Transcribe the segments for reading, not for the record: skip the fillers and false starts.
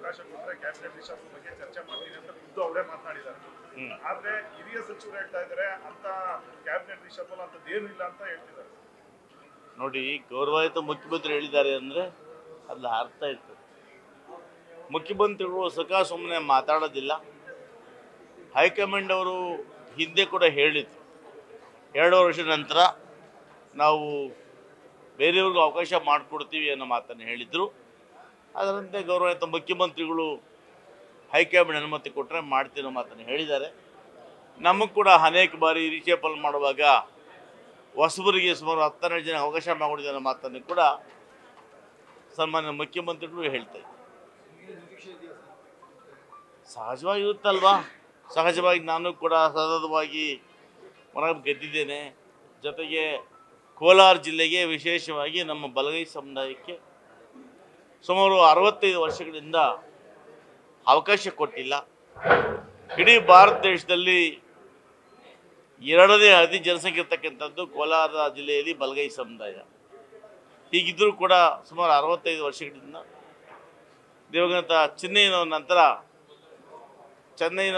ಅವಕಾಶ ಕೊಟ್ಟರೆ ಕ್ಯಾಬಿನೆಟ್ ರಿಷಫಲ್ ಬಗ್ಗೆ ಚರ್ಚೆ ಮಾಡ್ತೀನಿ ಅಂತ ಖುದ್ದು ಅವರೇ ಮಾತನಾಡಿದ್ದಾರೆ. ಆದ್ರೆ ಹಿರಿಯ ಸಚಿವರು ಹೇಳ್ತಾ ಇದ್ದಾರೆ ಅಂತ ಕ್ಯಾಬಿನೆಟ್ ರಿಷಫಲ್ ಅಂತದ್ದೇನು ಇಲ್ಲ ಅಂತ ಹೇಳ್ತಿದ್ದಾರೆ. ನೋಡಿ, ಗೌರವಾನ್ವಿತ ಮುಖ್ಯಮಂತ್ರಿ ಹೇಳಿದ್ದಾರೆ ಅಂದರೆ ಅದ್ರ ಅರ್ಥ ಇರ್ತದೆ. ಮುಖ್ಯಮಂತ್ರಿಗಳು ಸಕ ಸುಮ್ಮನೆ ಮಾತಾಡೋದಿಲ್ಲ. ಹೈಕಮಾಂಡ್ ಅವರು ಹಿಂದೆ ಕೂಡ ಹೇಳಿದ್ರು, 2 ವರ್ಷದ ನಂತರ ನಾವು ಬೇರೆಯವ್ರಿಗೂ ಅವಕಾಶ ಮಾಡಿಕೊಡ್ತೀವಿ ಅನ್ನೋ ಮಾತನ್ನು ಹೇಳಿದರು. ಅದರಂತೆ ಗೌರವಾನ್ವಿತ ಮುಖ್ಯಮಂತ್ರಿಗಳು ಹೈಕಮಾಂಡ್ ಅನುಮತಿ ಕೊಟ್ಟರೆ ಮಾಡ್ತೀನೋ ಮಾತನ್ನು ಹೇಳಿದ್ದಾರೆ. ನಮಗೆ ಕೂಡ ಅನೇಕ ಬಾರಿ ರೀಶೇಪಲ್ ಮಾಡುವಾಗ ಹೊಸಬರಿಗೆ ಸುಮಾರು 12 ಜನ ಅವಕಾಶ ಮಾಡಿಕೊಡಿದ ಅನ್ನೋ ಮಾತನ್ನು ಕೂಡ ಸನ್ಮಾನ್ಯ ಮುಖ್ಯಮಂತ್ರಿಗಳು ಹೇಳ್ತಾ ಇದ್ದಾರೆ. ಸಹಜವಾಗಿ ಇರುತ್ತಲ್ವಾ, ಸಹಜವಾಗಿ ನಾನು ಕೂಡ ಸತತವಾಗಿ ಹೊರಗೆ ಗೆದ್ದಿದ್ದೇನೆ. ಜೊತೆಗೆ ಕೋಲಾರ ಜಿಲ್ಲೆಗೆ ವಿಶೇಷವಾಗಿ ನಮ್ಮ ಬಲಗೈ ಸಮುದಾಯಕ್ಕೆ ಸುಮಾರು 65 ವರ್ಷಗಳಿಂದ ಅವಕಾಶ ಕೊಟ್ಟಿಲ್ಲ. ಇಡೀ ಭಾರತ ದೇಶದಲ್ಲಿ 2ನೇ ಅತಿ ಜನಸಂಖ್ಯೆ ಇರ್ತಕ್ಕಂಥದ್ದು ಕೋಲಾರ ಜಿಲ್ಲೆಯಲ್ಲಿ ಬಲಗೈ ಸಮುದಾಯ. ಹೀಗಿದ್ದರೂ ಕೂಡ ಸುಮಾರು 65 ವರ್ಷಗಳಿಂದ ದಿವಂಗತ ಚೆನ್ನೈನವರ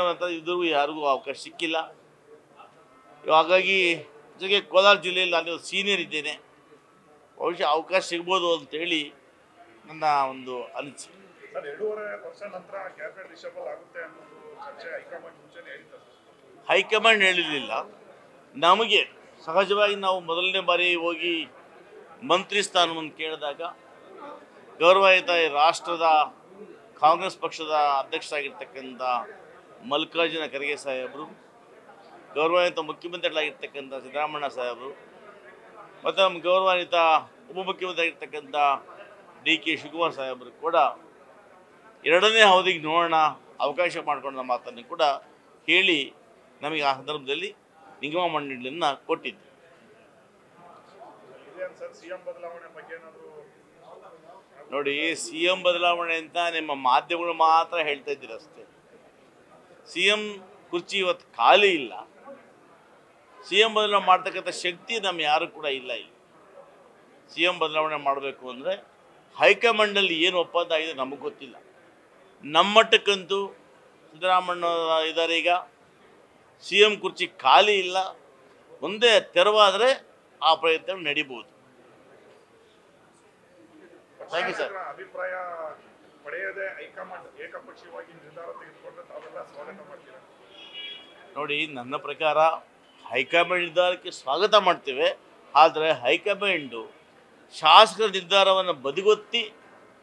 ನಂತರ ಇದ್ರೂ ಯಾರಿಗೂ ಅವಕಾಶ ಸಿಕ್ಕಿಲ್ಲ. ಹಾಗಾಗಿ ಜೊತೆಗೆ ಕೋಲಾರ ಜಿಲ್ಲೆಯಲ್ಲಿ ನಾನು ಸೀನಿಯರ್ ಇದ್ದೇನೆ, ಬಹುಶಃ ಅವಕಾಶ ಸಿಗ್ಬೋದು ಅಂತೇಳಿ ನನ್ನ ಒಂದು ಅನಿಸಿಕೆ. ಸರ್, 2.5 ವರ್ಷ ನಂತರ ಕ್ಯಾಬಿನೆಟ್ ರಿಷಫಲ್ ಆಗುತ್ತೆ ಅನ್ನೋದು ಚರ್ಚೆ ಹೈಕಮಾಂಡ್ ಮುಂಚೆನೇ ಹೇಳಿತ್ತು. ಹೈಕಮಾಂಡ್ ಹೇಳಿರಲಿಲ್ಲ. ನಮಗೆ ಸಹಜವಾಗಿ ನಾವು ಮೊದಲನೇ ಬಾರಿ ಹೋಗಿ ಮಂತ್ರಿ ಸ್ಥಾನವನ್ನು ಕೇಳಿದಾಗ ಗೌರವಾನ್ವಿತ ರಾಷ್ಟ್ರದ ಕಾಂಗ್ರೆಸ್ ಪಕ್ಷದ ಅಧ್ಯಕ್ಷರಾಗಿರ್ತಕ್ಕಂಥ ಮಲ್ಲಿಕಾರ್ಜುನ ಖರ್ಗೆ ಸಾಹೇಬರು, ಗೌರವಾನ್ವಿತ ಮುಖ್ಯಮಂತ್ರಿಗಳಾಗಿರ್ತಕ್ಕಂಥ ಸಿದ್ದರಾಮಣ್ಣ ಸಾಹೇಬರು ಮತ್ತು ನಮ್ಮ ಗೌರವಾನ್ವಿತ ಉಪಮುಖ್ಯಮಂತ್ರಿ ಆಗಿರ್ತಕ್ಕಂಥ DK ಶಿವಕುಮಾರ್ ಸಾಹೇಬರು ಕೂಡ 2ನೇ ಅವಧಿಗೆ ನೋಡೋಣ, ಅವಕಾಶ ಮಾಡಿಕೊಂಡ ಮಾತನ್ನು ಕೂಡ ಹೇಳಿ ನಮಗೆ ಆ ಸಂದರ್ಭದಲ್ಲಿ ನಿಗಮ ಮಂಡಳಿಯನ್ನು ಕೊಟ್ಟಿದ್ದು. ನೋಡಿ, CM ಬದಲಾವಣೆ ಅಂತ ನಿಮ್ಮ ಮಾಧ್ಯಮಗಳು ಮಾತ್ರ ಹೇಳ್ತಾ ಇದ್ದೀರ ಅಷ್ಟೇ. CM ಕುರ್ಚಿ ಇವತ್ತು ಖಾಲಿ ಇಲ್ಲ. CM ಬದಲಾವಣೆ ಮಾಡ್ತಕ್ಕಂಥ ಶಕ್ತಿ ನಮ್ಮ ಯಾರು ಕೂಡ ಇಲ್ಲ. ಇಲ್ಲಿ CM ಬದಲಾವಣೆ ಮಾಡಬೇಕು ಅಂದರೆ ಹೈಕಮಾಂಡಲ್ಲಿ ಏನು ಒಪ್ಪಂದ ಆಗಿದೆ ನಮಗೆ ಗೊತ್ತಿಲ್ಲ. ನಮ್ಮ ಮಟ್ಟಕ್ಕಂತೂ ಸಿದ್ದರಾಮಣ್ಣ ಇದ್ದಾರೆ. ಈಗ CM ಕುರ್ಚಿ ಖಾಲಿ ಇಲ್ಲ, ಮುಂದೆ ತೆರವಾದರೆ ಆ ಪ್ರಯತ್ನ ನಡೀಬಹುದು. Thank you sir. ಅಭಿಪ್ರಾಯ ಪಡೆಯದೆ ಹೈಕಮಾಂಡ್ ಏಕಪಕ್ಷೀಯವಾಗಿ ನಿರ್ಧಾರ ತೆಗೆದುಕೊಂಡ್ರೆ ತಾವೆಲ್ಲ ಸ್ವಾಗತ ಮಾಡ್ತೀರಾ? ನೋಡಿ, ನನ್ನ ಪ್ರಕಾರ ಹೈಕಮಾಂಡ್ ನಿರ್ಧಾರಕ್ಕೆ ಸ್ವಾಗತ ಮಾಡ್ತೇವೆ. ಆದರೆ ಹೈಕಮಾಂಡು ಶಾಸಕರ ನಿರ್ಧಾರವನ್ನು ಬದಿಗೊತ್ತಿ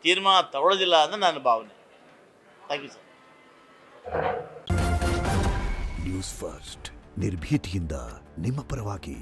ತೀರ್ಮಾನ ತಗೊಳ್ಳೋದಿಲ್ಲ ಅನ್ನೋ ನನ್ನ ಭಾವನೆ. Thank you sir. News First, ನಿರ್ಭೀತಿಯಿಂದ ನಿಮ್ಮ ಪರವಾಗಿ.